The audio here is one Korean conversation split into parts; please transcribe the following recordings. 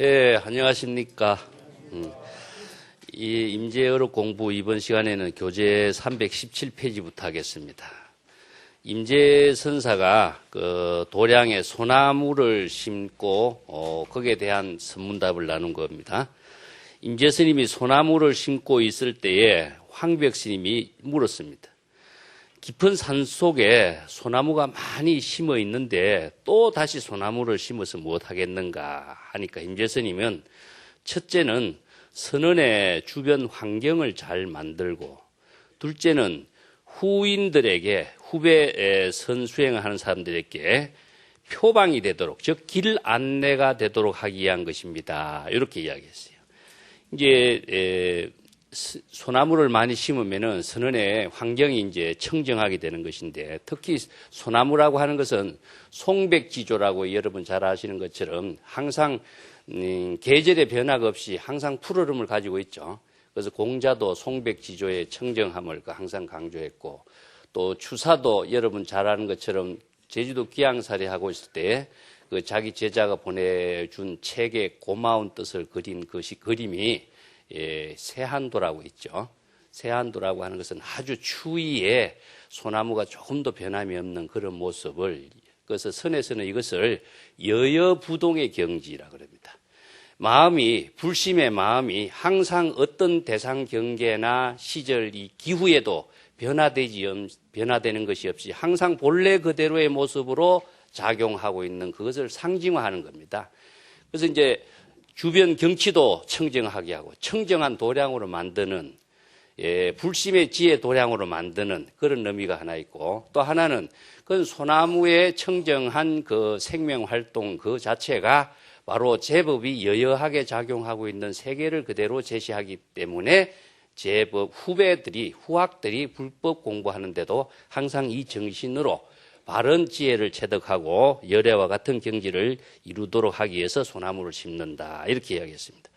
예, 안녕하십니까. 이 임재어록 공부 이번 시간에는 교재 317페이지부터 하겠습니다. 임재선사가 그 도량에 소나무를 심고 거기에 대한 선문답을 나눈 겁니다. 임재스님이 소나무를 심고 있을 때에 황벽스님이 물었습니다. 깊은 산 속에 소나무가 많이 심어 있는데 또 다시 소나무를 심어서 무엇 하겠는가 하니까 임재스님은 첫째는 선원의 주변 환경을 잘 만들고, 둘째는 후인들에게, 후배 선수행을 하는 사람들에게 표방이 되도록, 즉 길 안내가 되도록 하기 위한 것입니다. 이렇게 이야기했어요. 이제 소나무를 많이 심으면은 선원의 환경이 이제 청정하게 되는 것인데, 특히 소나무라고 하는 것은 송백지조라고 여러분 잘 아시는 것처럼 항상 계절의 변화가 없이 항상 푸르름을 가지고 있죠. 그래서 공자도 송백지조의 청정함을 항상 강조했고, 또 추사도 여러분 잘 아는 것처럼 제주도 귀향살이하고 있을 때 그 자기 제자가 보내준 책에 고마운 뜻을 그린 것이 그림이 세한도라고 있죠. 세한도라고 하는 것은 아주 추위에 소나무가 조금 더 변함이 없는 그런 모습을, 그래서 선에서는 이것을 여여부동의 경지라 그럽니다. 마음이, 불심의 마음이 항상 어떤 대상 경계나 시절, 이 기후에도 변화되는 것이 없이 항상 본래 그대로의 모습으로 작용하고 있는 그것을 상징화하는 겁니다. 그래서 이제 주변 경치도 청정하게 하고 청정한 도량으로 만드는, 불심의 지혜 도량으로 만드는 그런 의미가 하나 있고, 또 하나는 그건 소나무의 청정한 그 생명활동 그 자체가 바로 제법이 여여하게 작용하고 있는 세계를 그대로 제시하기 때문에 제법 후학들이 불법 공부하는데도 항상 이 정신으로 바른 지혜를 체득하고 열애와 같은 경지를 이루도록 하기 위해서 소나무를 심는다, 이렇게 이야기했습니다.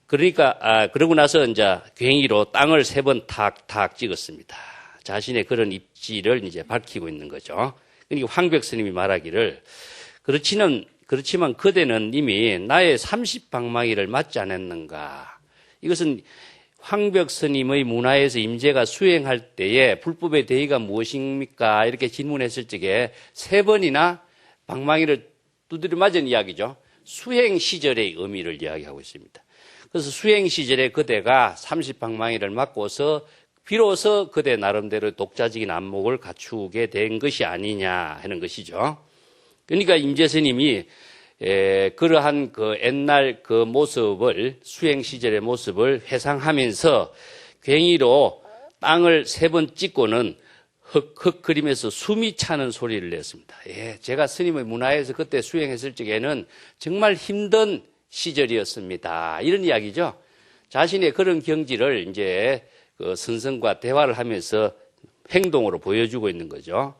그러고 나서 이제 괭이로 땅을 3번 탁탁 찍었습니다. 자신의 그런 입지를 이제 밝히고 있는 거죠. 그러니까 황벽스님이 말하기를, 그렇지만 그대는 이미 나의 30방망이를 맞지 않았는가. 이것은 황벽스님의 문화에서 임재가 수행할 때에 불법의 대의가 무엇입니까? 이렇게 질문했을 적에 3번이나 방망이를 두드려 맞은 이야기죠. 수행 시절의 의미를 이야기하고 있습니다. 그래서 수행 시절에 그대가 30방망이를 맞고서 비로소 그대 나름대로 독자적인 안목을 갖추게 된 것이 아니냐 하는 것이죠. 그러니까 임재스님이 그러한 그 옛날 그 모습을, 수행 시절의 모습을 회상하면서 괭이로 땅을 3번 찍고는 흑흑거리면서 숨이 차는 소리를 냈습니다. 제가 스님의 문화에서 그때 수행했을 적에는 정말 힘든 시절이었습니다. 이런 이야기죠. 자신의 그런 경지를 이제 그 선생과 대화를 하면서 행동으로 보여주고 있는 거죠.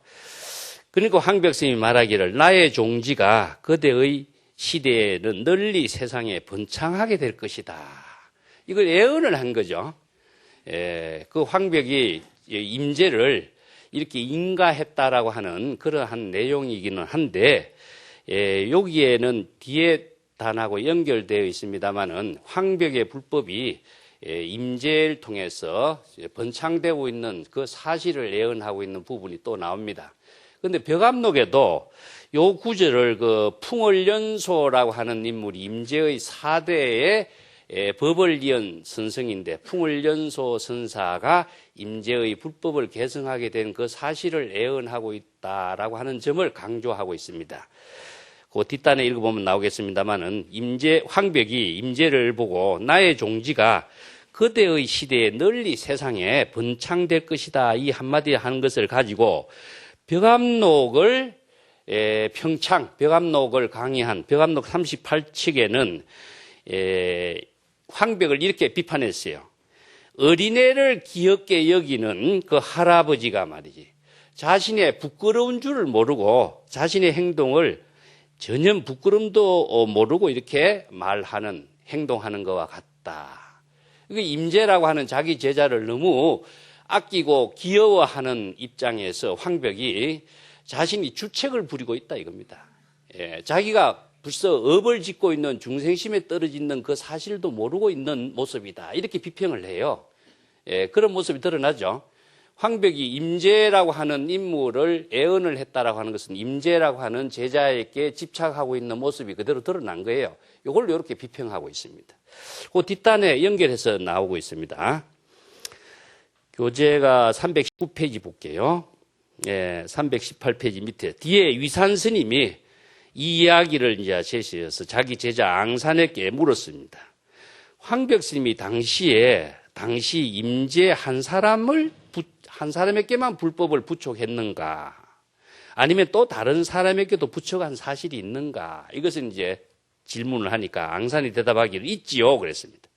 그러니까 황벽스님이 말하기를, 나의 종지가 그대의 시대에는 널리 세상에 번창하게 될 것이다. 이걸 예언을 한 거죠. 그 황벽이 임재를 이렇게 인가했다라고 하는 그러한 내용이기는 한데, 여기에는 뒤에 단하고 연결되어 있습니다만은 황벽의 불법이 임재를 통해서 번창되고 있는 그 사실을 예언하고 있는 부분이 또 나옵니다. 그런데 벽암록에도 요 구절을 그 풍월연소라고 하는 인물이 임재의 4대의 법을 이은 선성인데, 풍월연소 선사가 임재의 불법을 개성하게 된 그 사실을 예언하고 있다라고 하는 점을 강조하고 있습니다. 그 뒷단에 읽어보면 나오겠습니다만은, 황벽이 임재를 보고 나의 종지가 그대의 시대에 널리 세상에 번창될 것이다, 이 한마디 하는 것을 가지고 벽암록을 벽암록을 강의한 벽암록 38칙에는 황벽을 이렇게 비판했어요. 어린애를 귀엽게 여기는 그 할아버지가 말이지, 자신의 부끄러운 줄을 모르고 자신의 행동을 전혀 부끄럼도 모르고 이렇게 말하는, 행동하는 것과 같다. 임재라고 하는 자기 제자를 너무 아끼고 귀여워하는 입장에서 황벽이 자신이 주책을 부리고 있다 이겁니다. 자기가 벌써 업을 짓고 있는 중생심에 떨어지는 그 사실도 모르고 있는 모습이다. 이렇게 비평을 해요. 예, 그런 모습이 드러나죠. 황벽이 임재라고 하는 인물을 애언을 했다라고 하는 것은 임재라고 하는 제자에게 집착하고 있는 모습이 그대로 드러난 거예요. 이걸 이렇게 비평하고 있습니다. 그 뒷단에 연결해서 나오고 있습니다. 교재가 319페이지 볼게요. 예, 318페이지 밑에 뒤에 위산 스님이 이 이야기를 이제 제시해서 자기 제자 앙산에게 물었습니다. 황벽 스님이 당시 임재 한 사람에게만 불법을 부촉했는가? 아니면 또 다른 사람에게도 부촉한 사실이 있는가? 이것은 이제 질문을 하니까 앙산이 대답하기를 있지요. 그랬습니다.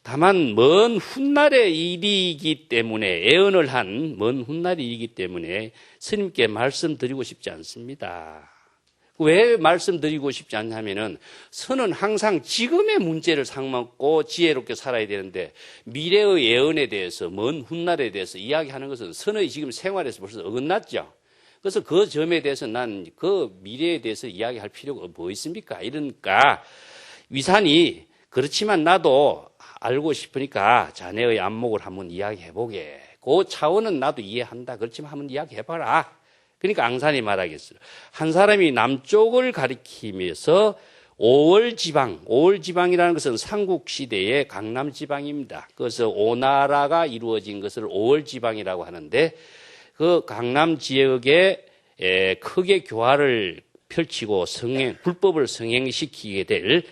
다만 먼 훗날의 일이기 때문에 애언을 한 먼 훗날의 일이기 때문에 스님께 말씀드리고 싶지 않습니다. 왜 말씀드리고 싶지 않냐면은 선은 항상 지금의 문제를 상먹고 지혜롭게 살아야 되는데 미래의 예언에 대해서 먼 훗날에 대해서 이야기하는 것은 선의 지금 생활에서 벌써 어긋났죠. 그래서 그 점에 대해서 난 그 미래에 대해서 이야기할 필요가 뭐 있습니까? 이러니까 위산이 그렇지만 나도 알고 싶으니까 자네의 안목을 한번 이야기해보게. 그 차원은 나도 이해한다. 그렇지만 한번 이야기해봐라. 그러니까 앙산이 말하겠어요. 한 사람이 남쪽을 가리키면서 오월지방이라는 것은 삼국시대의 강남지방입니다. 그래서 오나라가 이루어진 것을 오월지방이라고 하는데 그 강남 지역에 크게 교화를 펼치고 불법을 성행시키게 될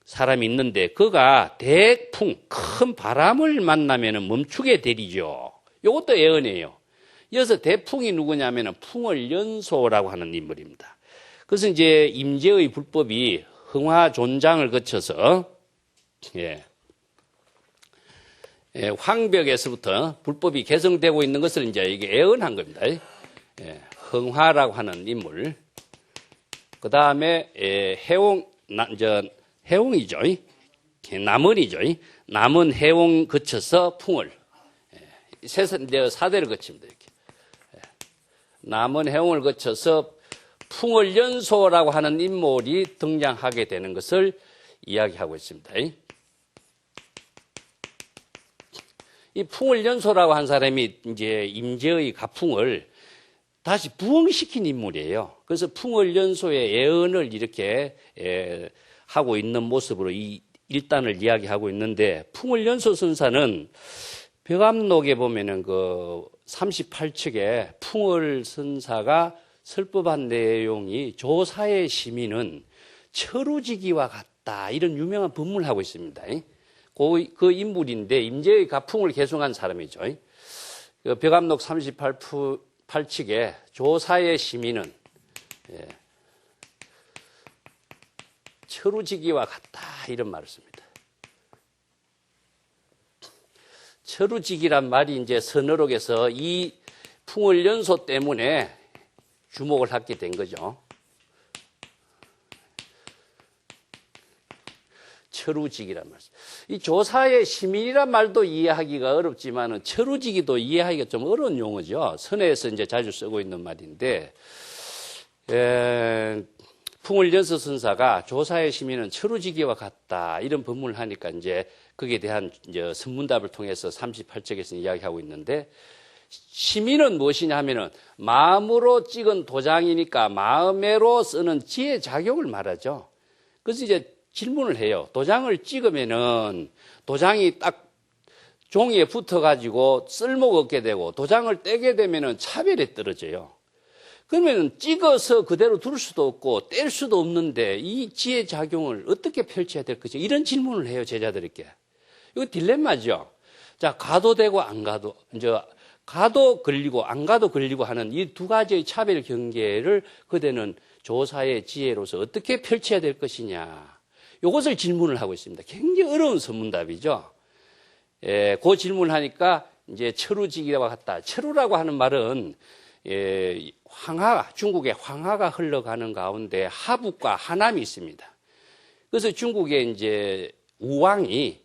사람이 있는데 그가 대풍, 큰 바람을 만나면 멈추게 되리죠. 이것도 예언이에요. 이어서 대풍이 누구냐면 풍월연소라고 하는 인물입니다. 그래서 이제 임재의 불법이 흥화존장을 거쳐서 황벽에서부터 불법이 개성되고 있는 것을 이제 이게 예언한 겁니다. 흥화라고 하는 인물. 그 다음에 해옹이죠. 남원이죠. 남원 해옹 거쳐서 풍월. 사대를 거칩니다. 이렇게. 남원 해옹을 거쳐서 풍월연소라고 하는 인물이 등장하게 되는 것을 이야기하고 있습니다. 이 풍월연소라고 한 사람이 이제 임재의 가풍을 다시 부흥시킨 인물이에요. 그래서 풍월연소의 예언을 이렇게 하고 있는 모습으로 이 일단을 이야기하고 있는데 풍월연소 선사는 벽암록에 보면은 그 38척에 풍월 선사가 설법한 내용이 조사의 시민은 철우지기와 같다 이런 유명한 법문을 하고 있습니다. 그 인물인데 임재의 가풍을 개송한 사람이죠. 그 벽암록 38척에 조사의 시민은 철우지기와 같다 이런 말을 씁니다. 철우지기란 말이 이제 선어록에서 이 풍월연소 때문에 주목을 하게 된 거죠. 철우지기란 말. 이 조사의 시민이란 말도 이해하기가 어렵지만은 철우지기도 이해하기가 좀 어려운 용어죠. 선에서 이제 자주 쓰고 있는 말인데, 풍월연소 선사가 조사의 시민은 철우지기와 같다 이런 법문을 하니까 이제 거기에 대한 이제 선문답을 통해서 38쪽에서 이야기하고 있는데 시민은 무엇이냐 하면은 마음으로 찍은 도장이니까 마음으로 쓰는 지혜 작용을 말하죠. 그래서 이제 질문을 해요. 도장을 찍으면은 도장이 딱 종이에 붙어가지고 쓸모가 없게 되고 도장을 떼게 되면은 차별에 떨어져요. 그러면 찍어서 그대로 둘 수도 없고 뗄 수도 없는데 이 지혜 작용을 어떻게 펼쳐야 될 것인가 이런 질문을 해요, 제자들에게. 이거 딜레마죠. 자, 가도 되고 안 가도, 이제 가도 걸리고 안 가도 걸리고 하는 이 두 가지의 차별 경계를 그대는 조사의 지혜로서 어떻게 펼쳐야 될 것이냐. 이것을 질문을 하고 있습니다. 굉장히 어려운 선문답이죠. 그 질문을 하니까 이제 철우지기와 같다. 철우라고 하는 말은 중국의 황하가 흘러가는 가운데 하북과 하남이 있습니다. 그래서 중국의 이제 우왕이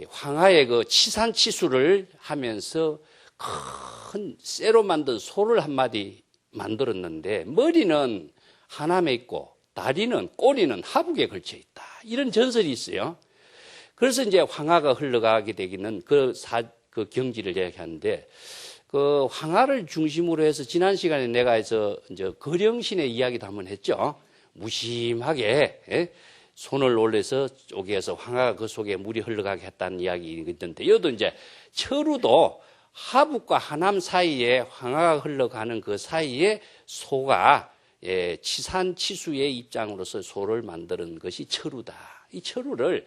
황하의 그 치산치수를 하면서 큰 쇠로 만든 소를 한 마디 만들었는데 머리는 하남에 있고 다리는, 꼬리는 하북에 걸쳐 있다. 이런 전설이 있어요. 그래서 이제 황하가 흘러가게 되기는 그 경지를 이야기하는데, 그 황하를 중심으로 해서 지난 시간에 내가 해서 이제 거령신의 이야기도 한번 했죠. 무심하게, 예? 손을 올려서 쪼개서 황하가 그 속에 물이 흘러가게 했다는 이야기가 있는데, 이것도 이제 철우도 하북과 하남 사이에 황하가 흘러가는 그 사이에 소가 치산치수의 입장으로서 소를 만드는 것이 철우다. 이 철우를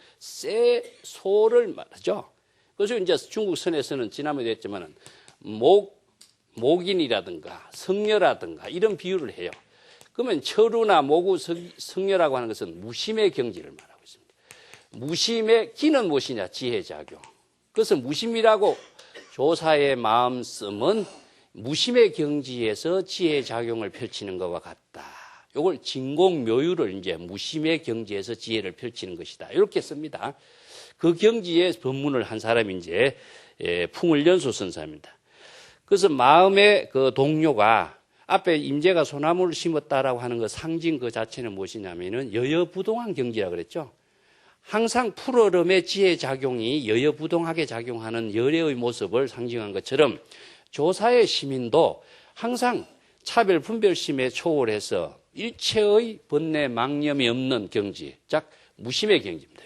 소를 말하죠. 그래서 이제 중국 선에서는 지난번에 했지만은 목인이라든가 성녀라든가 이런 비유를 해요. 그러면 철우나 모구 성녀라고 하는 것은 무심의 경지를 말하고 있습니다. 무심의 기는 무엇이냐? 지혜작용. 그래서 무심이라고 조사의 마음 쓰면 무심의 경지에서 지혜작용을 펼치는 것과 같다. 이걸 진공묘유를 이제 무심의 경지에서 지혜를 펼치는 것이다. 이렇게 씁니다. 그 경지에 법문을 한 사람이 이제 풍을연수 선사입니다. 그래서 마음의 그 동료가 앞에 임재가 소나무를 심었다라고 하는 그 상징 그 자체는 무엇이냐면은 여여부동한 경지라 그랬죠. 항상 푸르름의 지혜 작용이 여여부동하게 작용하는 열애의 모습을 상징한 것처럼 조사의 시민도 항상 차별 분별심에 초월해서 일체의 번뇌 망념이 없는 경지, 즉 무심의 경지입니다.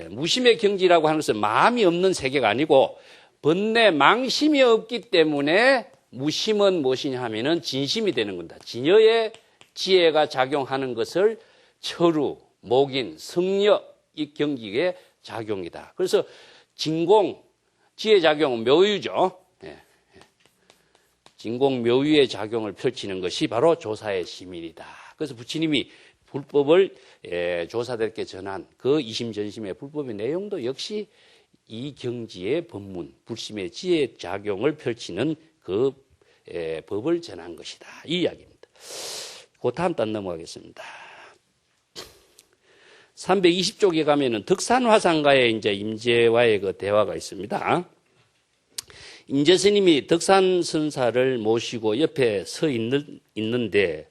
무심의 경지라고 하는 것은 마음이 없는 세계가 아니고 번뇌 망심이 없기 때문에 무심은 무엇이냐 하면은 진심이 되는 겁니다. 진여의 지혜가 작용하는 것을 철우, 목인, 성녀 이 경지의 작용이다. 그래서 진공, 지혜작용은 묘유죠. 진공묘유의 작용을 펼치는 것이 바로 조사의 시민이다. 그래서 부처님이 불법을 조사들께 전한 그 이심전심의 불법의 내용도 역시 이 경지의 법문, 불심의 지혜작용을 펼치는 그 법을 전한 것이다. 이 이야기입니다. 그 다음 단 넘어가겠습니다. 320쪽에 가면은 덕산화상가의 이제 임재와의 그 대화가 있습니다. 임재 스님이 덕산 선사를 모시고 옆에 서 있는데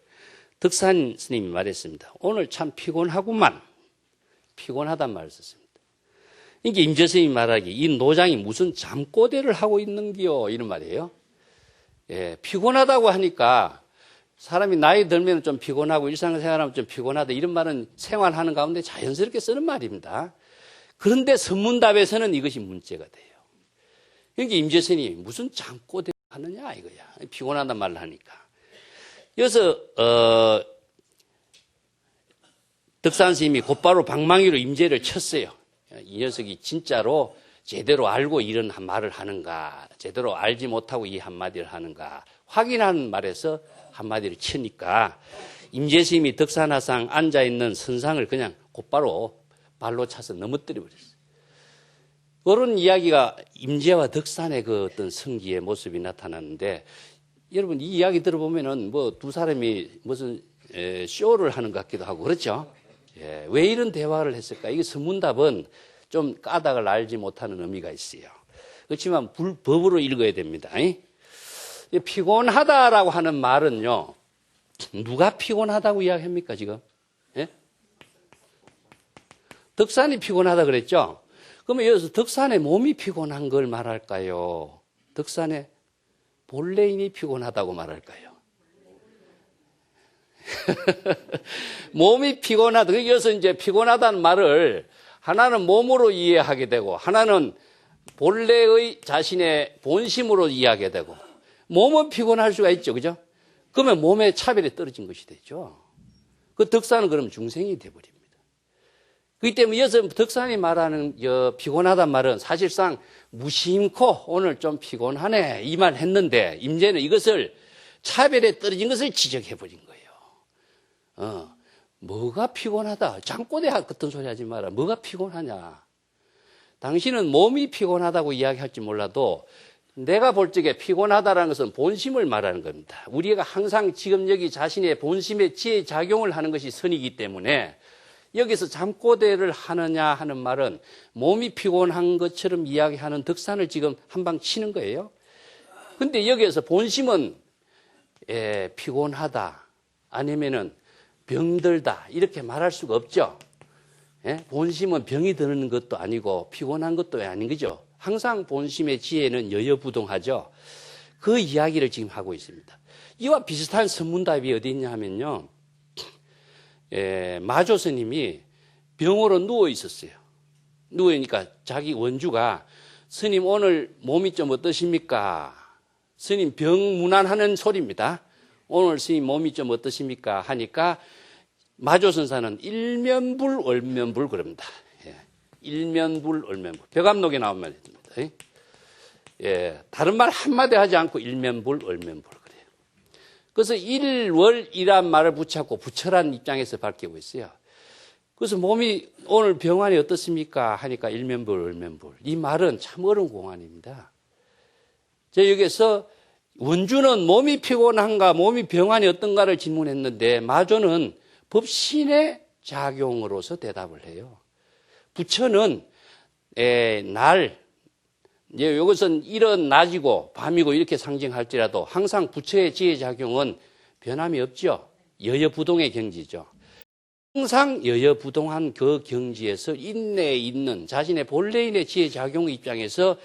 덕산 스님이 말했습니다. 오늘 참 피곤하구만. 피곤하단 말을 썼습니다. 이게 임재 스님이 말하기 이 노장이 무슨 잠꼬대를 하고 있는기요 이런 말이에요. 피곤하다고 하니까 사람이 나이 들면 좀 피곤하고 일상생활하면 좀 피곤하다 이런 말은 생활하는 가운데 자연스럽게 쓰는 말입니다. 그런데 선문답에서는 이것이 문제가 돼요. 그러니까 임재 스님이 무슨 잠꼬대 하느냐 이거야. 피곤하단 말을 하니까. 그래서 덕산 스님이 곧바로 방망이로 임재를 쳤어요. 이 녀석이 진짜로 제대로 알고 이런 말을 하는가, 제대로 알지 못하고 이 한마디를 하는가 확인하는 말에서 한마디를 치니까 임재 스님이 덕산화상 앉아있는 선상을 그냥 곧바로 발로 차서 넘어뜨려 버렸어요. 그런 이야기가 임재와 덕산의 그 어떤 성기의 모습이 나타나는데 여러분 이 이야기 들어보면은 뭐 두 사람이 무슨 쇼를 하는 것 같기도 하고 그렇죠? 왜 이런 대화를 했을까? 이게 서문답은 좀 까닭을 알지 못하는 의미가 있어요. 그렇지만 법으로 읽어야 됩니다. 피곤하다라고 하는 말은요, 누가 피곤하다고 이야기합니까, 지금? 덕산이 피곤하다 그랬죠? 그러면 여기서 덕산의 몸이 피곤한 걸 말할까요? 덕산의 본래인이 피곤하다고 말할까요? 몸이 피곤하다. 여기서 이제 피곤하다는 말을 하나는 몸으로 이해하게 되고 하나는 본래의 자신의 본심으로 이해하게 되고 몸은 피곤할 수가 있죠. 그죠? 그러면 몸의 차별이 떨어진 것이 되죠. 그 덕산은 그럼 중생이 되어버립니다. 그렇기 때문에 여기서 덕산이 말하는 피곤하단 말은 사실상 무심코 오늘 좀 피곤하네 이 말 했는데 임재는 이것을 차별에 떨어진 것을 지적해버린 거예요. 뭐가 피곤하다. 잠꼬대 같은 소리 하지 마라. 뭐가 피곤하냐. 당신은 몸이 피곤하다고 이야기할지 몰라도 내가 볼 적에 피곤하다는 것은 본심을 말하는 겁니다. 우리가 항상 지금 여기 자신의 본심의 지혜 작용을 하는 것이 선이기 때문에 여기서 잠꼬대를 하느냐 하는 말은 몸이 피곤한 것처럼 이야기하는 덕산을 지금 한 방 치는 거예요. 근데 여기에서 본심은 피곤하다 아니면은 병들다 이렇게 말할 수가 없죠. 예? 본심은 병이 드는 것도 아니고 피곤한 것도 아닌 거죠. 항상 본심의 지혜는 여여부동하죠. 그 이야기를 지금 하고 있습니다. 이와 비슷한 선문답이 어디 있냐 하면요. 마조 스님이 병으로 누워 있었어요. 누우니까 자기 원주가 스님 오늘 몸이 좀 어떠십니까? 스님 병 문안하는 소리입니다. 오늘 스님 몸이 좀 어떠십니까? 하니까 마조선사는 일면불 얼면불 그럽니다. 예. 일면불 얼면불. 벽암록에 나온 말입니다. 예. 다른 말 한마디 하지 않고 일면불 얼면불 그래요. 그래서 일월이란 말을 붙잡고 부처란 입장에서 밝히고 있어요. 그래서 몸이 오늘 병환이 어떻습니까? 하니까 일면불 얼면불. 이 말은 참 어려운 공안입니다. 제가 여기서 원주는 몸이 피곤한가 몸이 병환이 어떤가를 질문했는데 마조는 법신의 작용으로서 대답을 해요. 부처는 이것은 이런 낮이고 밤이고 이렇게 상징할지라도 항상 부처의 지혜 작용은 변함이 없죠. 여여부동의 경지죠. 항상 여여부동한 그 경지에서 인내에 있는 자신의 본래인의 지혜 작용 입장에서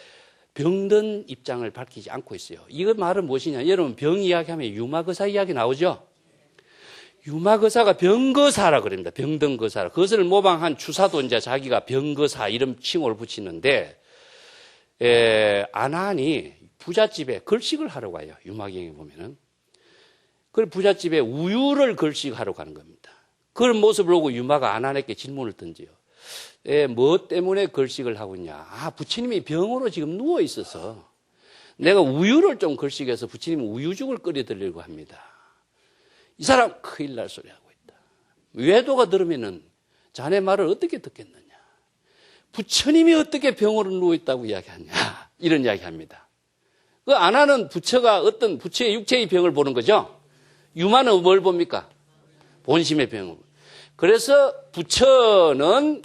병든 입장을 밝히지 않고 있어요. 이거 말은 무엇이냐? 여러분 병 이야기하면 유마거사 이야기 나오죠? 유마거사가 병거사라 그럽니다. 병든 거사. 그것을 모방한 추사도 이제 자기가 병거사 이런 칭호를 붙이는데 아난이 부잣집에 걸식을 하러 가요. 유마경에 보면은. 그 부잣집에 우유를 걸식하러 가는 겁니다. 그런 모습을 보고 유마가 아난에게 질문을 던져요. 뭐 때문에 걸식을 하고 있냐? 부처님이 병으로 지금 누워 있어서 내가 우유를 좀 걸식해서 부처님 우유죽을 끓여 드리려고 합니다. 이 사람 큰일 날 소리 하고 있다. 외도가 들으면은 자네 말을 어떻게 듣겠느냐? 부처님이 어떻게 병으로 누워 있다고 이야기하냐? 이런 이야기합니다. 그 아나는 부처가 어떤 부처의 육체의 병을 보는 거죠. 유마는 뭘 봅니까? 본심의 병을. 그래서 부처는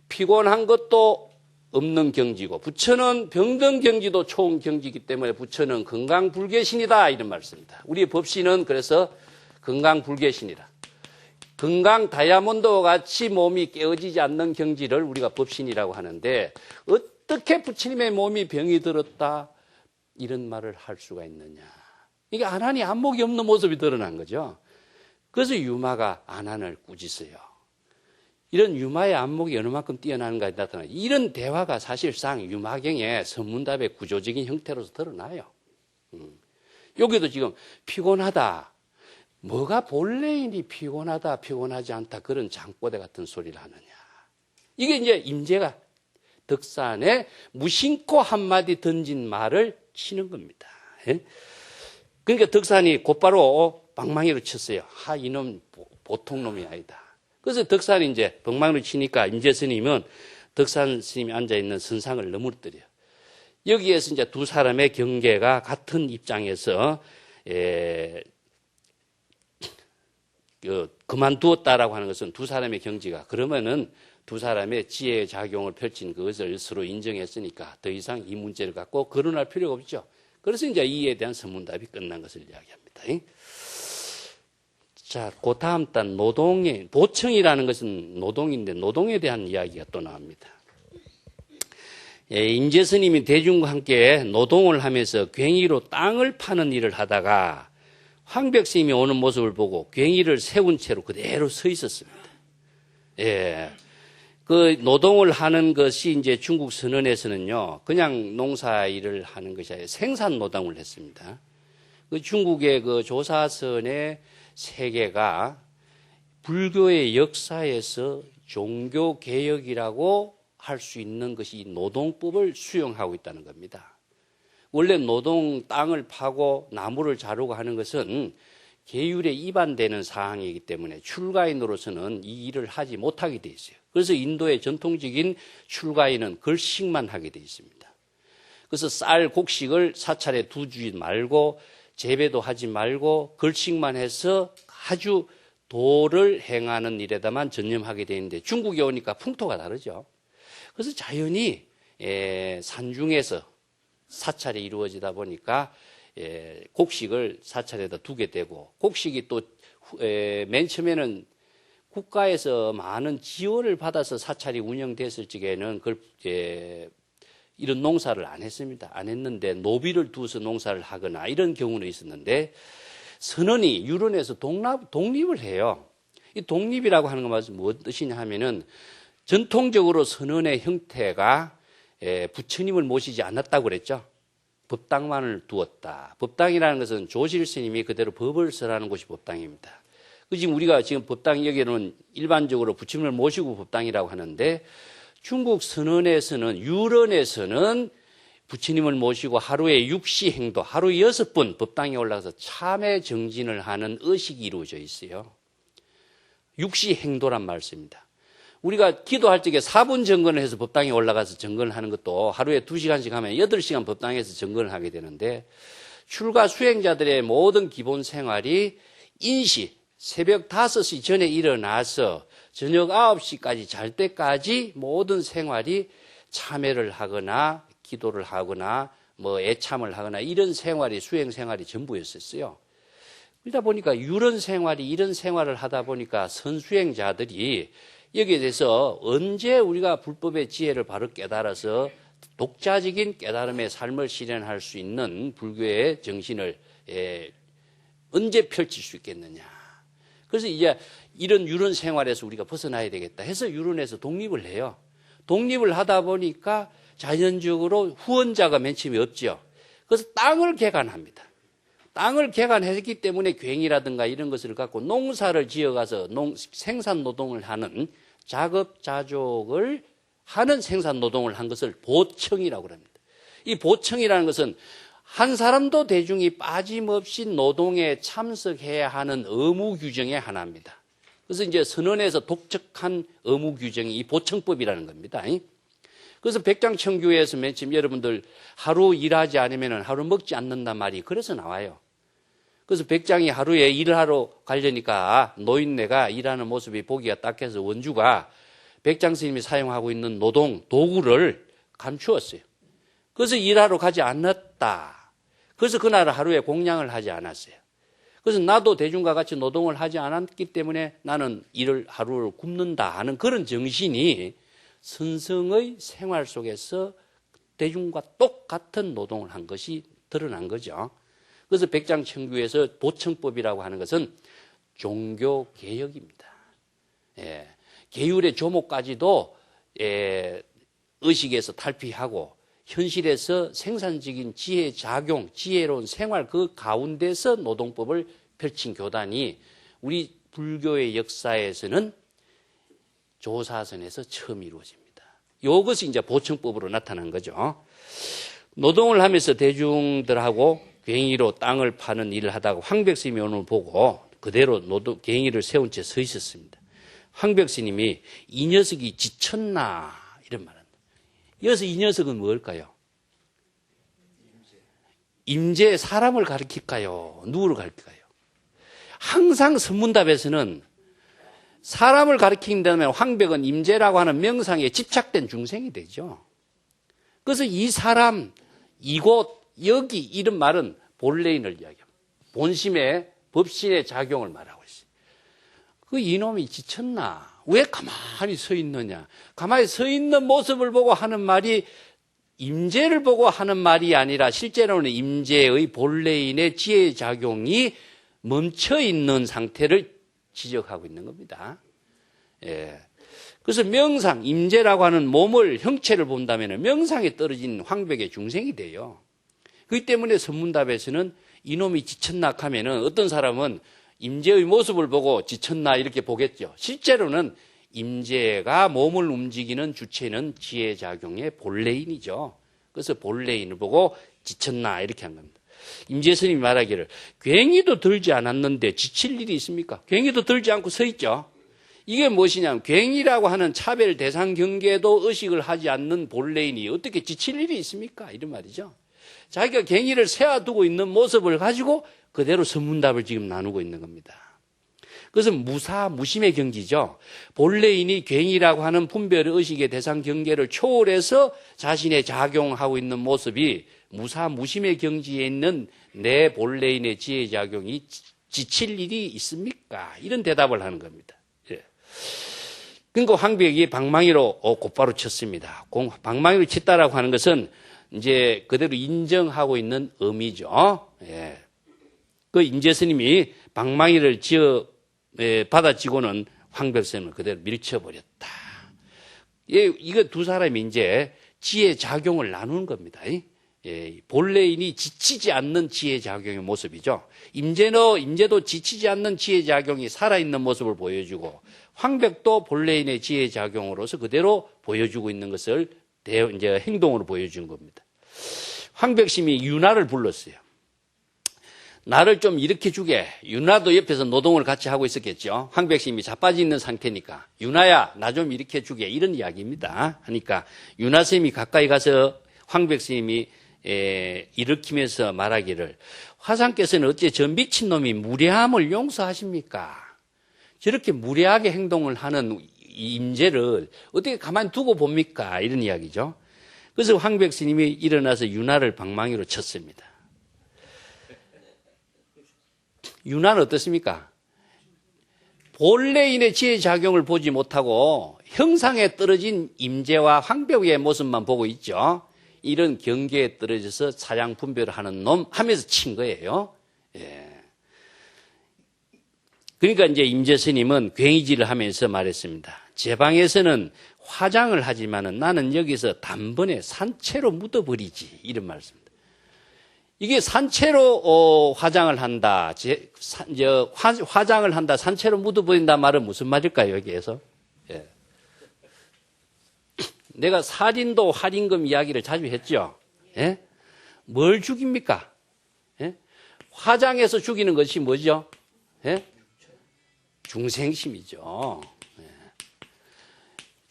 피곤한 것도 없는 경지고 부처는 병든 경지도 초음 경지이기 때문에 부처는 건강불개신이다 이런 말씀입니다. 우리의 법신은 그래서 건강불개신이라. 건강 다이아몬드와 같이 몸이 깨어지지 않는 경지를 우리가 법신이라고 하는데 어떻게 부처님의 몸이 병이 들었다 이런 말을 할 수가 있느냐. 이게 아난이 안목이 없는 모습이 드러난 거죠. 그래서 유마가 아난을 꾸짖어요. 이런 유마의 안목이 어느 만큼 뛰어나는가에 나타나요. 이런 대화가 사실상 유마경의 선문답의 구조적인 형태로서 드러나요. 여기도 지금 피곤하다. 뭐가 본래인이 피곤하다, 피곤하지 않다 그런 장꼬대 같은 소리를 하느냐. 이게 이제 임재가 덕산에 무심코 한마디 던진 말을 치는 겁니다. 그러니까 덕산이 곧바로 방망이로 쳤어요. 이놈 보통 놈이 아니다. 그래서 덕산이 이제 방망이로 치니까 임재 스님은 덕산 스님이 앉아있는 선상을 넘어뜨려요. 여기에서 이제 두 사람의 경계가 같은 입장에서 그만두었다라고 하는 것은 두 사람의 경지가 그러면은 두 사람의 지혜의 작용을 펼친 그것을 서로 인정했으니까 더 이상 이 문제를 갖고 거론할 필요가 없죠. 그래서 이제 이에 대한 선문답이 끝난 것을 이야기합니다. 자, 그 다음 단 노동의 보청이라는 것은 노동인데 노동에 대한 이야기가 또 나옵니다. 임재 스님이 대중과 함께 노동을 하면서 괭이로 땅을 파는 일을 하다가 황벽 스님이 오는 모습을 보고 괭이를 세운 채로 그대로 서 있었습니다. 그 노동을 하는 것이 이제 중국 선언에서는요, 그냥 농사 일을 하는 것이 아니라 생산 노동을 했습니다. 그 중국의 그 조사선의 세계가 불교의 역사에서 종교 개혁이라고 할 수 있는 것이 노동법을 수용하고 있다는 겁니다. 원래 노동 땅을 파고 나무를 자르고 하는 것은 계율에 위반되는 사항이기 때문에 출가인으로서는 이 일을 하지 못하게 돼 있어요. 그래서 인도의 전통적인 출가인은 걸식만 하게 돼 있습니다. 그래서 쌀 곡식을 사찰에 두지 말고 재배도 하지 말고 걸식만 해서 아주 도를 행하는 일에다만 전념하게 되는데 중국에 오니까 풍토가 다르죠. 그래서 자연히 산중에서 사찰이 이루어지다 보니까 곡식을 사찰에다 두게 되고 곡식이 또 맨 처음에는 국가에서 많은 지원을 받아서 사찰이 운영됐을 적에는 그걸 이런 농사를 안 했습니다. 안 했는데 노비를 두어서 농사를 하거나 이런 경우는 있었는데 선원이 유론에서 독립을 해요. 이 독립이라고 하는 것은 무엇 뜻이냐 하면은 전통적으로 선원의 형태가 부처님을 모시지 않았다고 그랬죠. 법당만을 두었다. 법당이라는 것은 조실 스님이 그대로 법을 설하는 곳이 법당입니다. 지금 우리가 지금 법당 여기는 일반적으로 부처님을 모시고 법당이라고 하는데 중국 선원에서는 유런에서는 부처님을 모시고 하루에 6시행도, 하루 6번 법당에 올라가서 참회 정진을 하는 의식이 이루어져 있어요. 6시행도란 말씀입니다. 우리가 기도할 적에 4분 정건을 해서 법당에 올라가서 정건을 하는 것도 하루에 2시간씩 하면 8시간 법당에서 정건을 하게 되는데 출가 수행자들의 모든 기본 생활이 인시, 새벽 5시 전에 일어나서 저녁 9시까지 잘 때까지 모든 생활이 참회를 하거나 기도를 하거나 애참을 하거나 이런 생활이 수행 생활이 전부였었어요. 그러다 보니까 유런 생활이 이런 생활을 하다 보니까 선수행자들이 여기에 대해서 언제 우리가 불법의 지혜를 바로 깨달아서 독자적인 깨달음의 삶을 실현할 수 있는 불교의 정신을 언제 펼칠 수 있겠느냐. 그래서 이제 이런 유론 생활에서 우리가 벗어나야 되겠다 해서 유론에서 독립을 해요. 독립을 하다 보니까 자연적으로 후원자가 맨 처음에 없죠. 그래서 땅을 개간합니다. 땅을 개간했기 때문에 괭이라든가 이런 것을 갖고 농사를 지어가서 생산 노동을 하는 작업자족을 하는 생산 노동을 한 것을 보청이라고 합니다. 이 보청이라는 것은 한 사람도 대중이 빠짐없이 노동에 참석해야 하는 의무 규정의 하나입니다. 그래서 이제 선언에서 독특한 의무 규정이 이 보청법이라는 겁니다. 그래서 백장청규에서 맨 처음 여러분들 하루 일하지 않으면 하루 먹지 않는단 말이 그래서 나와요. 그래서 백장이 하루에 일하러 가려니까 노인네가 일하는 모습이 보기가 딱해서 원주가 백장 스님이 사용하고 있는 노동 도구를 감추었어요. 그래서 일하러 가지 않았다. 그래서 그날 하루에 공양을 하지 않았어요. 그래서 나도 대중과 같이 노동을 하지 않았기 때문에 나는 하루를 굶는다 하는 그런 정신이 선성의 생활 속에서 대중과 똑같은 노동을 한 것이 드러난 거죠. 그래서 백장청규에서 보청법이라고 하는 것은 종교개혁입니다. 계율의 조목까지도 의식에서 탈피하고 현실에서 생산적인 지혜 작용, 지혜로운 생활 그 가운데서 노동법을 펼친 교단이 우리 불교의 역사에서는 조사선에서 처음 이루어집니다. 이것이 이제 보청법으로 나타난 거죠. 노동을 하면서 대중들하고 괭이로 땅을 파는 일을 하다가 황백스님이 오늘 보고 그대로 괭이를 세운 채 서 있었습니다. 황백스님이 이 녀석이 지쳤나 이런 말을 합니다. 여기서 이 녀석은 뭘까요? 임재 사람을 가리킬까요? 누구를 가리킬까요? 항상 선문답에서는 사람을 가리킨다면 황백은 임재라고 하는 명상에 집착된 중생이 되죠. 그래서 이 사람, 이곳, 여기 이런 말은 본래인을 이야기합니다. 본심의 법신의 작용을 말하고 있어요. 그 이놈이 지쳤나? 왜 가만히 서 있느냐? 가만히 서 있는 모습을 보고 하는 말이 임재를 보고 하는 말이 아니라 실제로는 임재의 본래인의 지혜 작용이 멈춰 있는 상태를 지적하고 있는 겁니다. 그래서 명상, 임재라고 하는 몸을, 형체를 본다면 명상에 떨어진 황백의 중생이 돼요. 그렇기 때문에 선문답에서는 이놈이 지쳤나 하면은 어떤 사람은 임재의 모습을 보고 지쳤나 이렇게 보겠죠. 실제로는 임재가 몸을 움직이는 주체는 지혜작용의 본래인이죠. 그래서 본래인을 보고 지쳤나 이렇게 한 겁니다. 임재 스님이 말하기를 괭이도 들지 않았는데 지칠 일이 있습니까? 괭이도 들지 않고 서 있죠. 이게 무엇이냐면 괭이라고 하는 차별 대상 경계도 의식을 하지 않는 본래인이 어떻게 지칠 일이 있습니까? 이런 말이죠. 자기가 괭이를 세워두고 있는 모습을 가지고 그대로 선문답을 지금 나누고 있는 겁니다. 그것은 무심의 경지죠. 본래인이 괭이라고 하는 분별 의식의 대상 경계를 초월해서 자신의 작용하고 있는 모습이 무심의 경지에 있는 내 본래인의 지혜작용이 지칠 일이 있습니까? 이런 대답을 하는 겁니다. 예. 그러니까 황벽이 방망이로 곧바로 쳤습니다. 방망이로 쳤다라고 하는 것은 이제 그대로 인정하고 있는 의미죠. 예. 그 임재스님이 방망이를 받아치고는 황벽선을 그대로 밀쳐버렸다. 예, 이거 두 사람이 이제 지혜 작용을 나누는 겁니다. 예, 본래인이 지치지 않는 지혜 작용의 모습이죠. 임재도 지치지 않는 지혜 작용이 살아있는 모습을 보여주고, 황벽도 본래인의 지혜 작용으로서 그대로 보여주고 있는 것을 이제 행동으로 보여준 겁니다. 황벽심이 윤하를 불렀어요. 나를 좀 일으켜 주게. 윤하도 옆에서 노동을 같이 하고 있었겠죠. 황백심이 자빠져 있는 상태니까 윤하야 나 좀 일으켜 주게, 이런 이야기입니다. 하니까 윤하스님이 가까이 가서 황백스님이 일으키면서 말하기를, 화상께서는 어째 저 미친놈이 무례함을 용서하십니까? 저렇게 무례하게 행동을 하는 이 임재를 어떻게 가만히 두고 봅니까? 이런 이야기죠. 그래서 황백스님이 일어나서 윤하를 방망이로 쳤습니다. 윤하는 어떻습니까? 본래인의 지혜작용을 보지 못하고 형상에 떨어진 임재와 황벽의 모습만 보고 있죠. 이런 경계에 떨어져서 사량 분별을 하는 놈 하면서 친 거예요. 예. 그러니까 이제 임재 스님은 굉의질을 하면서 말했습니다. 제 방에서는 화장을 하지만은 나는 여기서 단번에 산채로 묻어버리지, 이런 말씀입니다. 이게 산채로 화장을 한다, 화장을 한다, 산채로 묻어버린다 말은 무슨 말일까요, 여기에서? 예. 내가 살인도 할인금 이야기를 자주 했죠. 예? 뭘 죽입니까? 예? 화장해서 죽이는 것이 뭐죠? 예? 중생심이죠. 예.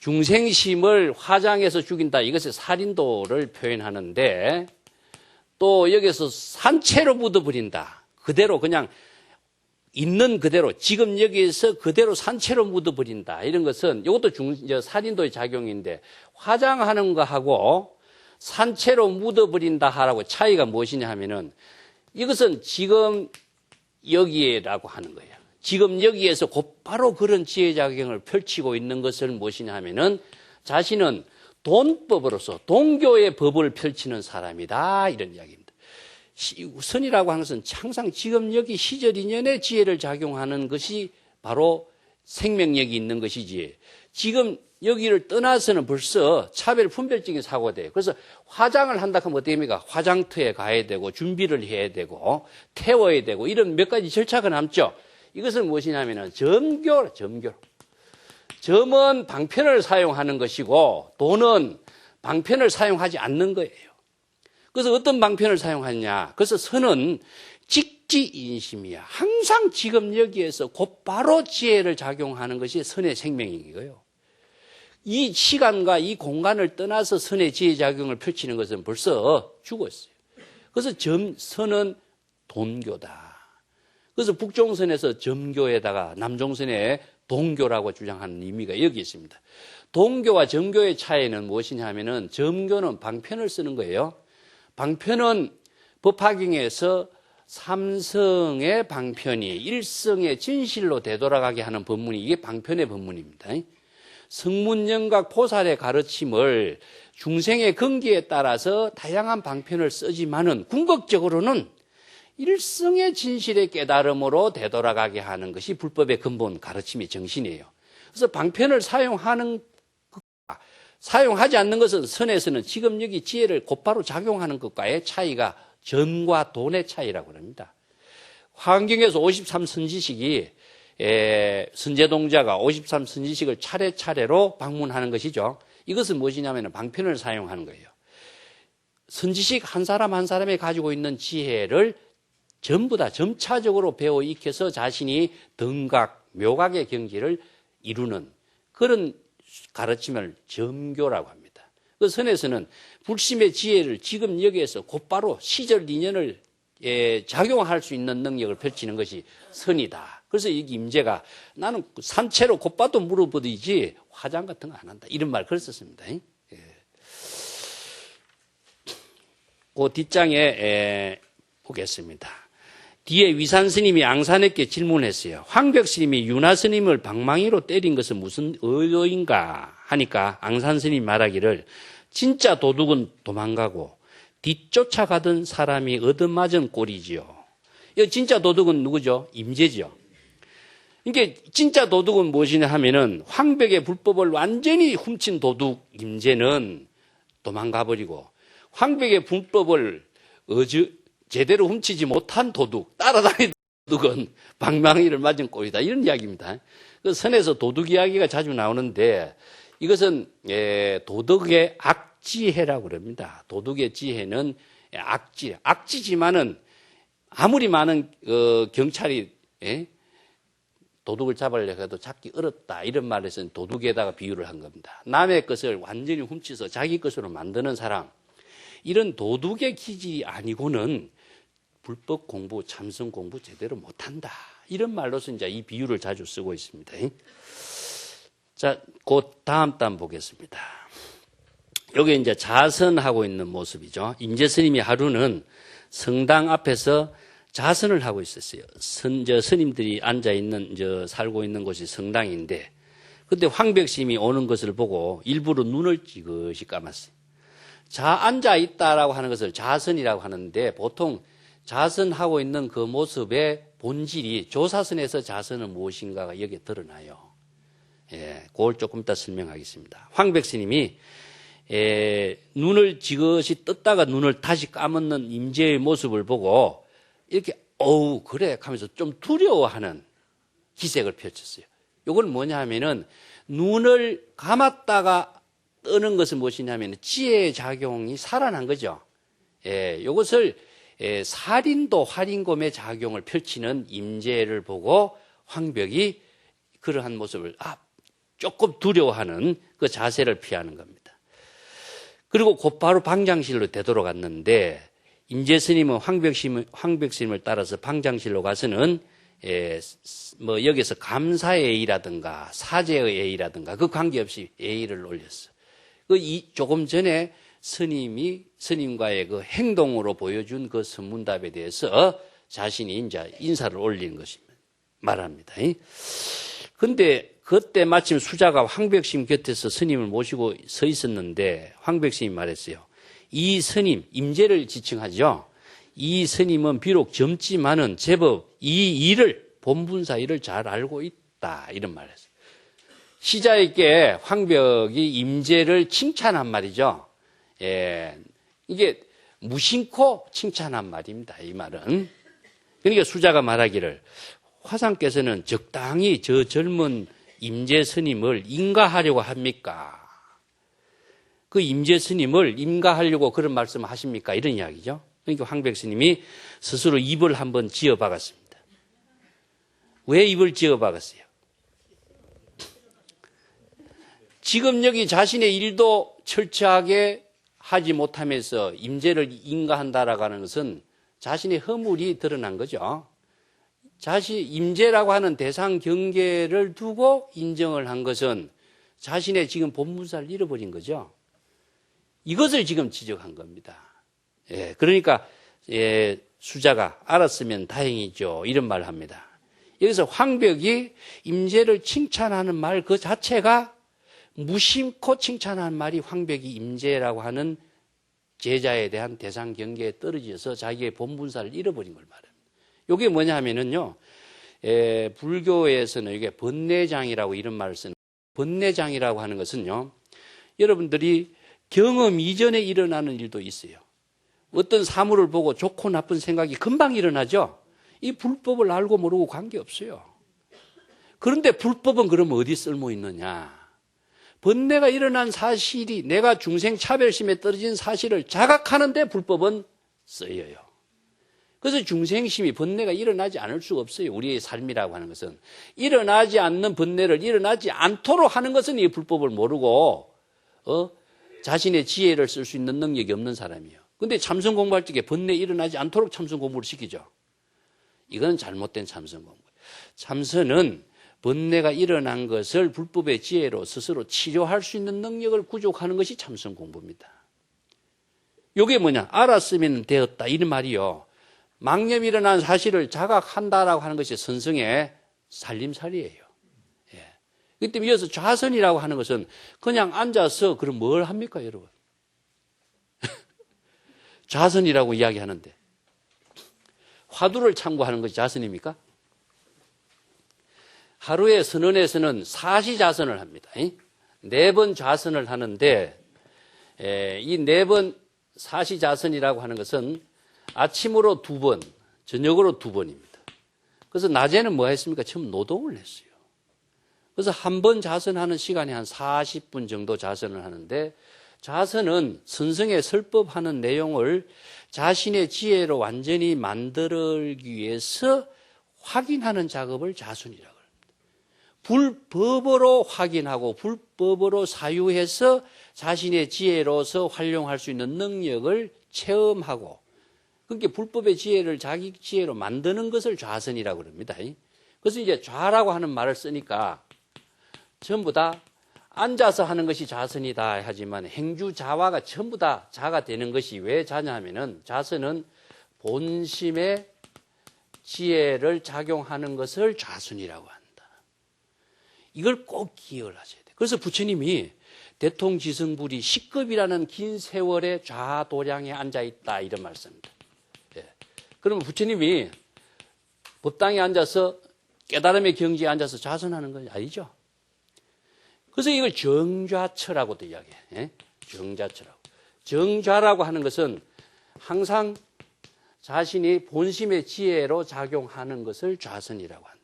중생심을 화장해서 죽인다, 이것이 살인도를 표현하는데, 또 여기서 산채로 묻어버린다. 그대로 그냥 있는 그대로, 지금 여기에서 그대로 산채로 묻어버린다. 이런 것은 이것도 살인도의 작용인데, 화장하는 거하고 산채로 묻어버린다 하라고 차이가 무엇이냐 하면은, 이것은 지금 여기에라고 하는 거예요. 지금 여기에서 곧바로 그런 지혜작용을 펼치고 있는 것을 무엇이냐 하면은, 자신은 돈법으로서 동교의 법을 펼치는 사람이다, 이런 이야기입니다. 선이라고 하는 것은 항상 지금 여기 시절 인연의 지혜를 작용하는 것이 바로 생명력이 있는 것이지, 지금 여기를 떠나서는 벌써 차별 분별적인 사고가 돼요. 그래서 화장을 한다 하면 어떻게 됩니까? 화장터에 가야 되고 준비를 해야 되고 태워야 되고 이런 몇 가지 절차가 남죠. 이것은 무엇이냐면은 점교. 점은 방편을 사용하는 것이고 돈은 방편을 사용하지 않는 거예요. 그래서 어떤 방편을 사용하느냐? 그래서 선은 직지인심이야. 항상 지금 여기에서 곧바로 지혜를 작용하는 것이 선의 생명이고요. 이 시간과 이 공간을 떠나서 선의 지혜 작용을 펼치는 것은 벌써 죽었어요. 그래서 선은 돈교다. 그래서 북종선에서 점교에다가 남종선에 동교라고 주장하는 의미가 여기 있습니다. 동교와 점교의 차이는 무엇이냐 하면은, 점교는 방편을 쓰는 거예요. 방편은 법화경에서 삼성의 방편이 일성의 진실로 되돌아가게 하는 법문이, 이게 방편의 법문입니다. 성문영각 보살의 가르침을 중생의 근기에 따라서 다양한 방편을 쓰지만은 궁극적으로는 일성의 진실의 깨달음으로 되돌아가게 하는 것이 불법의 근본 가르침의 정신이에요. 그래서 방편을 사용하는 것과 사용하지 않는 것은, 선에서는 지금 여기 지혜를 곧바로 작용하는 것과의 차이가 전과 돈의 차이라고 합니다. 화엄경에서 53선지식이 선제동자가 53선지식을 차례차례로 방문하는 것이죠. 이것은 무엇이냐면 방편을 사용하는 거예요. 선지식 한 사람 한 사람이 가지고 있는 지혜를 전부 다 점차적으로 배워 익혀서 자신이 등각, 묘각의 경지를 이루는 그런 가르침을 점교라고 합니다. 그 선에서는 불심의 지혜를 지금 여기에서 곧바로 시절 인연을 작용할 수 있는 능력을 펼치는 것이 선이다. 그래서 이 임재가 나는 산채로 곧바로 물어버리지 화장 같은 거 안 한다, 이런 말 그랬었습니다. 그 뒷장에 보겠습니다. 뒤에 위산 스님이 앙산에게 질문했어요. 황벽 스님이 윤화 스님을 방망이로 때린 것은 무슨 의도인가 하니까 앙산 스님이 말하기를 진짜 도둑은 도망가고 뒤쫓아가던 사람이 얻어맞은 꼴이지요. 이 진짜 도둑은 누구죠? 임재죠. 이게 진짜 도둑은 무엇이냐 하면은 황벽의 불법을 완전히 훔친 도둑 임재는 도망가버리고 황벽의 불법을 제대로 훔치지 못한 도둑, 따라다니는 도둑은 방망이를 맞은 꼴이다. 이런 이야기입니다. 그 선에서 도둑 이야기가 자주 나오는데 이것은 도덕의 악지혜라고 그럽니다. 도덕의 지혜는 악지지만은 아무리 많은 경찰이 도둑을 잡으려고 해도 잡기 어렵다. 이런 말에서는 도둑에다가 비유를 한 겁니다. 남의 것을 완전히 훔쳐서 자기 것으로 만드는 사람. 이런 도둑의 기질이 아니고는 불법 공부, 참선 공부 제대로 못한다. 이런 말로서 이제 이 비유를 자주 쓰고 있습니다. 자, 곧 다음 단 보겠습니다. 여기 이제 자선하고 있는 모습이죠. 임재 스님이 하루는 성당 앞에서 자선을 하고 있었어요. 스님들이 앉아있는, 살고 있는 곳이 성당인데, 그때 황벽 스님이 오는 것을 보고 일부러 눈을 찌그시 감았어요. 앉아있다라고 하는 것을 자선이라고 하는데, 보통 자선하고 있는 그 모습의 본질이 조사선에서 자선은 무엇인가가 여기에 드러나요. 그걸 조금 이따 설명하겠습니다. 황벽 스님이 눈을 지그시 떴다가 눈을 다시 감는 임재의 모습을 보고 이렇게 그래 하면서 좀 두려워하는 기색을 펼쳤어요. 이건 뭐냐 하면은 눈을 감았다가 뜨는 것은 무엇이냐면 지혜의 작용이 살아난 거죠. 이것을 살인도 활인검의 작용을 펼치는 임재를 보고 황벽이 그러한 모습을 조금 두려워하는 그 자세를 피하는 겁니다. 그리고 곧바로 방장실로 되돌아갔는데 임재 스님은 황벽 스님을 따라서 방장실로 가서는 여기서 감사의 예의라든가 사죄의 예의라든가 그 관계없이 예의를 올렸어. 조금 전에 스님과의 그 행동으로 보여준 그 선문답에 대해서 자신이 이제 인사를 올리는 것입니다. 말합니다. 근데 그때 마침 수자가 황벽 스님 곁에서 스님을 모시고 서 있었는데 황벽 스님이 말했어요. 이 스님, 임재를 지칭하죠. 이 스님은 비록 젊지만은 제법 이 일을, 본분사 일을 잘 알고 있다. 이런 말을 했어요. 시자에게 황벽이 임재를 칭찬한 말이죠. 이게 무심코 칭찬한 말입니다. 이 말은. 그러니까 수자가 말하기를 화상께서는 적당히 저 젊은 임재 스님을 인가하려고 합니까? 그 임재 스님을 인가하려고 그런 말씀을 하십니까? 이런 이야기죠. 그러니까 황벽 스님이 스스로 입을 한번 지어 박았습니다. 왜 입을 지어 박았어요? 지금 여기 자신의 일도 철저하게 하지 못하면서 임재를 인가한다라고 하는 것은 자신의 허물이 드러난 거죠. 임재라고 하는 대상 경계를 두고 인정을 한 것은 자신의 지금 본분사를 잃어버린 거죠. 이것을 지금 지적한 겁니다. 그러니까 수자가 알았으면 다행이죠. 이런 말을 합니다. 여기서 황벽이 임재를 칭찬하는 말 그 자체가 무심코 칭찬하는 말이 황벽이 임재라고 하는 제자에 대한 대상 경계에 떨어져서 자기의 본분사를 잃어버린 걸 말합니다. 이게 뭐냐 하면은요, 불교에서는 이게 번뇌장이라고 이런 말을 쓰는, 번뇌장이라고 하는 것은요, 여러분들이 경험 이전에 일어나는 일도 있어요. 어떤 사물을 보고 좋고 나쁜 생각이 금방 일어나죠? 이 불법을 알고 모르고 관계없어요. 그런데 불법은 그럼 어디 쓸모 있느냐? 번뇌가 일어난 사실이 내가 중생차별심에 떨어진 사실을 자각하는데 불법은 쓰여요. 그래서 중생심이 번뇌가 일어나지 않을 수가 없어요. 우리의 삶이라고 하는 것은. 일어나지 않는 번뇌를 일어나지 않도록 하는 것은 이 불법을 모르고 자신의 지혜를 쓸 수 있는 능력이 없는 사람이에요. 근데 참선 공부할 적에 번뇌 일어나지 않도록 참선 공부를 시키죠. 이건 잘못된 참선 공부. 참선은 번뇌가 일어난 것을 불법의 지혜로 스스로 치료할 수 있는 능력을 구족하는 것이 참선 공부입니다. 이게 뭐냐? 알았으면 되었다. 이런 말이요. 망념이 일어난 사실을 자각한다라고 하는 것이 선성의 살림살이에요. 예. 그 때문에 이어서 좌선이라고 하는 것은 그냥 앉아서 그럼 뭘 합니까, 여러분? 좌선이라고 이야기하는데 화두를 참고하는 것이 좌선입니까? 하루에 선언에서는 사시좌선을 합니다. 4번 좌선을 하는데 이 4번 사시좌선이라고 하는 것은 아침으로 2번, 저녁으로 2번입니다. 그래서 낮에는 뭐 했습니까? 처음 노동을 했어요. 그래서 한 번 좌선하는 시간이 한 40분 정도 좌선을 하는데 좌선은 선성에 설법하는 내용을 자신의 지혜로 완전히 만들기 위해서 확인하는 작업을 좌선이라고 합니다. 불법으로 확인하고 불법으로 사유해서 자신의 지혜로서 활용할 수 있는 능력을 체험하고 그러니까 불법의 지혜를 자기 지혜로 만드는 것을 좌선이라고 합니다. 그래서 이제 좌라고 하는 말을 쓰니까 전부 다 앉아서 하는 것이 좌선이다 하지만 행주좌화가 전부 다 좌가 되는 것이 왜 좌냐 하면은 좌선은 본심의 지혜를 작용하는 것을 좌선이라고 한다. 이걸 꼭 기억을 하셔야 돼요. 그래서 부처님이 대통지성불이 식겁이라는 긴 세월의 좌도량에 앉아있다 이런 말씀입니다. 예. 그러면 부처님이 법당에 앉아서 깨달음의 경지에 앉아서 좌선하는 건 아니죠. 그래서 이걸 정좌처라고도 이야기해요. 예? 정좌처라고. 정좌라고 하는 것은 항상 자신이 본심의 지혜로 작용하는 것을 좌선이라고 한다.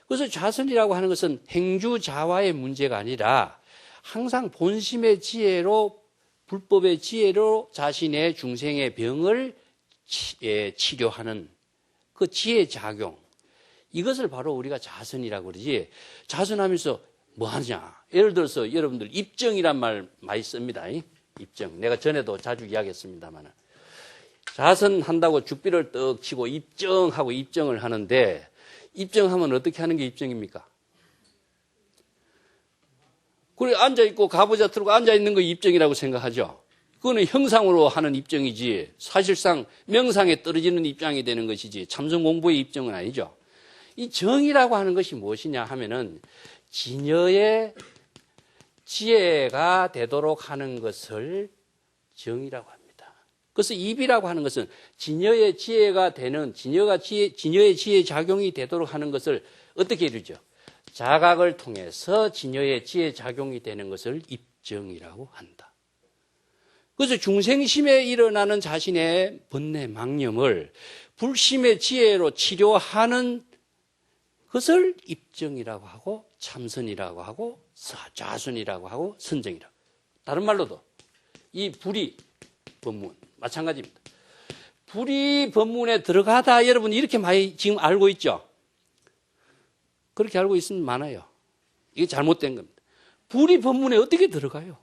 그래서 좌선이라고 하는 것은 행주좌화의 문제가 아니라 항상 본심의 지혜로 불법의 지혜로 자신의 중생의 병을 치료하는 그 지혜 작용 이것을 바로 우리가 좌선이라고 그러지 좌선하면서 뭐 하느냐 예를 들어서 여러분들 입정이란 말 많이 씁니다. 입정 내가 전에도 자주 이야기했습니다만 좌선한다고 죽비를 떡 치고 입정하고 입정을 하는데 입정하면 어떻게 하는 게 입정입니까? 그래 앉아있고 가보자 틀고 앉아있는 거 입정이라고 생각하죠. 그거는 형상으로 하는 입정이지 사실상 명상에 떨어지는 입장이 되는 것이지 참선 공부의 입정은 아니죠. 이 정이라고 하는 것이 무엇이냐 하면은 진여의 지혜가 되도록 하는 것을 정이라고 합니다. 그래서 입이라고 하는 것은 진여의 지혜가 되는 진여의 지혜 작용이 되도록 하는 것을 어떻게 이루죠? 자각을 통해서 진여의 지혜 작용이 되는 것을 입정이라고 한다. 그래서 중생심에 일어나는 자신의 번뇌 망념을 불심의 지혜로 치료하는 그것을 입정이라고 하고 참선이라고 하고 좌선이라고 하고 선정이라고. 다른 말로도 이 불이 법문 마찬가지입니다. 불이 법문에 들어가다 여러분 이렇게 많이 지금 알고 있죠? 그렇게 알고 있으면 많아요. 이게 잘못된 겁니다. 불이 법문에 어떻게 들어가요?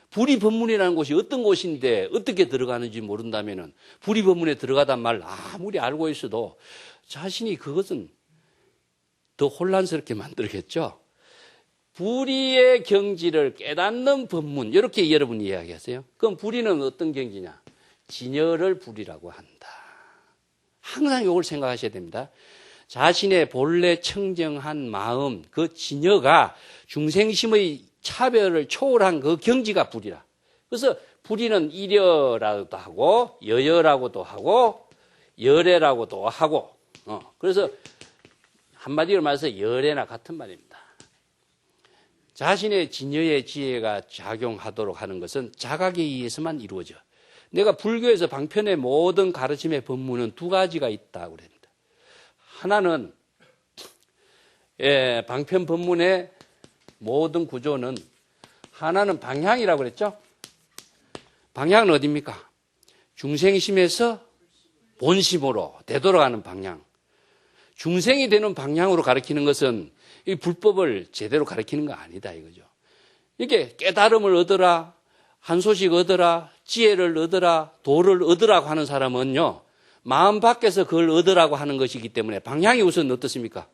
불이 법문이라는 곳이 어떤 곳인데 어떻게 들어가는지 모른다면은 불이 법문에 들어가단 말 아무리 알고 있어도 자신이 그것은 더 혼란스럽게 만들겠죠. 불의의 경지를 깨닫는 법문 이렇게 여러분이 이야기하세요. 그럼 불의는 어떤 경지냐? 진여를 불의라고 한다. 항상 이걸 생각하셔야 됩니다. 자신의 본래 청정한 마음 그 진여가 중생심의 차별을 초월한 그 경지가 불이라. 그래서 불의는 이려라고도 하고 여여라고도 하고 열애라고도 하고 그래서 한마디로 말해서 열애나 같은 말입니다. 자신의 진여의 지혜가 작용하도록 하는 것은 자각에 의해서만 이루어져. 내가 불교에서 방편의 모든 가르침의 법문은 두 가지가 있다고 그럽니다. 하나는 방편 법문의 모든 구조는 하나는 방향이라고 그랬죠. 방향은 어디입니까? 중생심에서 본심으로 되돌아가는 방향. 중생이 되는 방향으로 가르치는 것은 이 불법을 제대로 가르치는 거 아니다 이거죠. 이게 깨달음을 얻어라, 한 소식 얻어라, 지혜를 얻어라, 도를 얻으라고 하는 사람은요. 마음 밖에서 그걸 얻으라고 하는 것이기 때문에 방향이 우선 어떻습니까?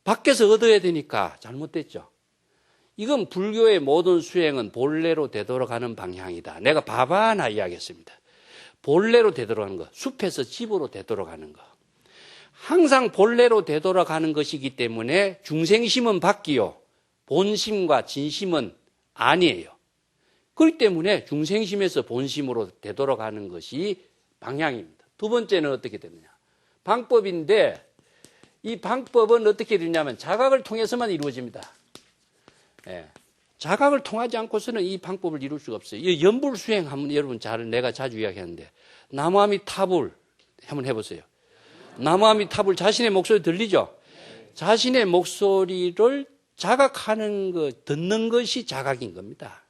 밖에서 얻어야 되니까 잘못됐죠. 이건 불교의 모든 수행은 본래로 되돌아가는 방향이다. 내가 밥 하나 이야기했습니다. 본래로 되돌아가는 것, 숲에서 집으로 되돌아가는 것. 항상 본래로 되돌아가는 것이기 때문에 중생심은 바뀌요. 본심과 진심은 아니에요. 그렇기 때문에 중생심에서 본심으로 되돌아가는 것이 방향입니다. 두 번째는 어떻게 되느냐. 방법인데 이 방법은 어떻게 되냐면 자각을 통해서만 이루어집니다. 예. 자각을 통하지 않고서는 이 방법을 이룰 수가 없어요. 이 연불수행 한번 여러분 내가 자주 이야기하는데 나무아미타불 한번 해보세요. 나무아미타불 자신의 목소리 들리죠? 자신의 목소리를 자각하는 것, 듣는 것이 자각인 겁니다.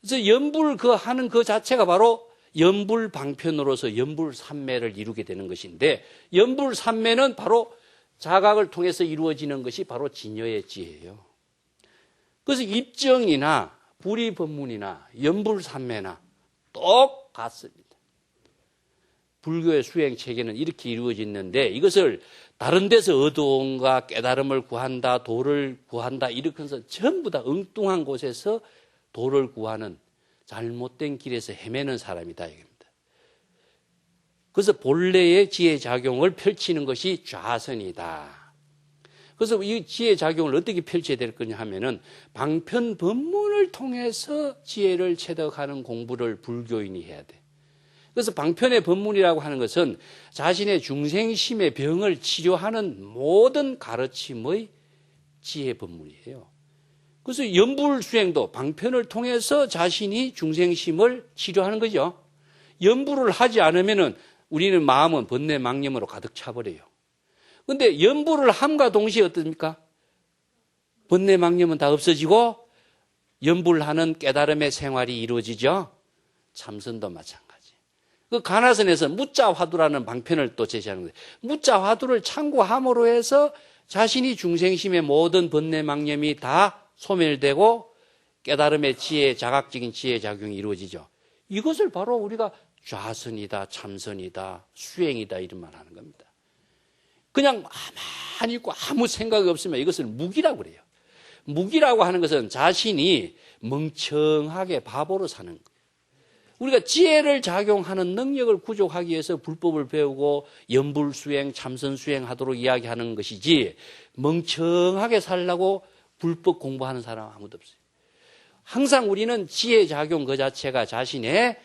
그래서 연불 하는 그 자체가 바로 연불 방편으로서 연불 삼매를 이루게 되는 것인데 연불 삼매는 바로 자각을 통해서 이루어지는 것이 바로 진여의 지혜예요. 그래서 입정이나 불이법문이나 연불 삼매나 똑같습니다. 불교의 수행 체계는 이렇게 이루어지는데 이것을 다른 데서 어두움과 깨달음을 구한다, 도를 구한다 이렇게 해서 전부 다 엉뚱한 곳에서 도를 구하는 잘못된 길에서 헤매는 사람이다 이겁니다. 그래서 본래의 지혜작용을 펼치는 것이 좌선이다. 그래서 이 지혜작용을 어떻게 펼쳐야 될 거냐 하면은 방편법문을 통해서 지혜를 체득하는 공부를 불교인이 해야 돼. 그래서 방편의 법문이라고 하는 것은 자신의 중생심의 병을 치료하는 모든 가르침의 지혜 법문이에요. 그래서 연불수행도 방편을 통해서 자신이 중생심을 치료하는 거죠. 연불을 하지 않으면은 우리는 마음은 번뇌 망념으로 가득 차버려요. 근데 연불을 함과 동시에 어떻습니까? 번뇌 망념은 다 없어지고 연불하는 깨달음의 생활이 이루어지죠. 참선도 마찬가지. 그 가나선에서 무자화두라는 방편을 또 제시하는 거예요. 무자화두를 참고함으로 해서 자신이 중생심의 모든 번뇌 망념이 다 소멸되고 깨달음의 지혜, 자각적인 지혜 작용이 이루어지죠. 이것을 바로 우리가 좌선이다, 참선이다, 수행이다 이런 말 하는 겁니다. 그냥 가만히 있고 아무 생각이 없으면 이것을 무기라고 그래요. 무기라고 하는 것은 자신이 멍청하게 바보로 사는 거예요. 우리가 지혜를 작용하는 능력을 구족하기 위해서 불법을 배우고 연불수행, 참선수행 하도록 이야기하는 것이지 멍청하게 살라고 불법 공부하는 사람 아무도 없어요. 항상 우리는 지혜작용 그 자체가 자신의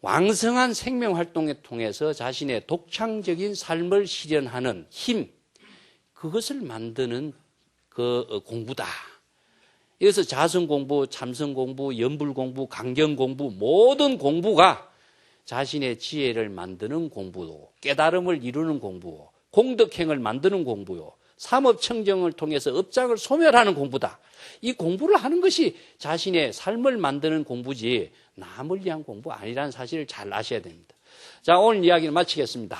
왕성한 생명활동에 통해서 자신의 독창적인 삶을 실현하는 힘, 그것을 만드는 그 공부다. 그래서 자성공부, 참선공부, 연불공부, 강경공부 모든 공부가 자신의 지혜를 만드는 공부요, 깨달음을 이루는 공부요, 공덕행을 만드는 공부요, 삼업청정을 통해서 업장을 소멸하는 공부다. 이 공부를 하는 것이 자신의 삶을 만드는 공부지 남을 위한 공부 아니라는 사실을 잘 아셔야 됩니다. 자, 오늘 이야기를 마치겠습니다.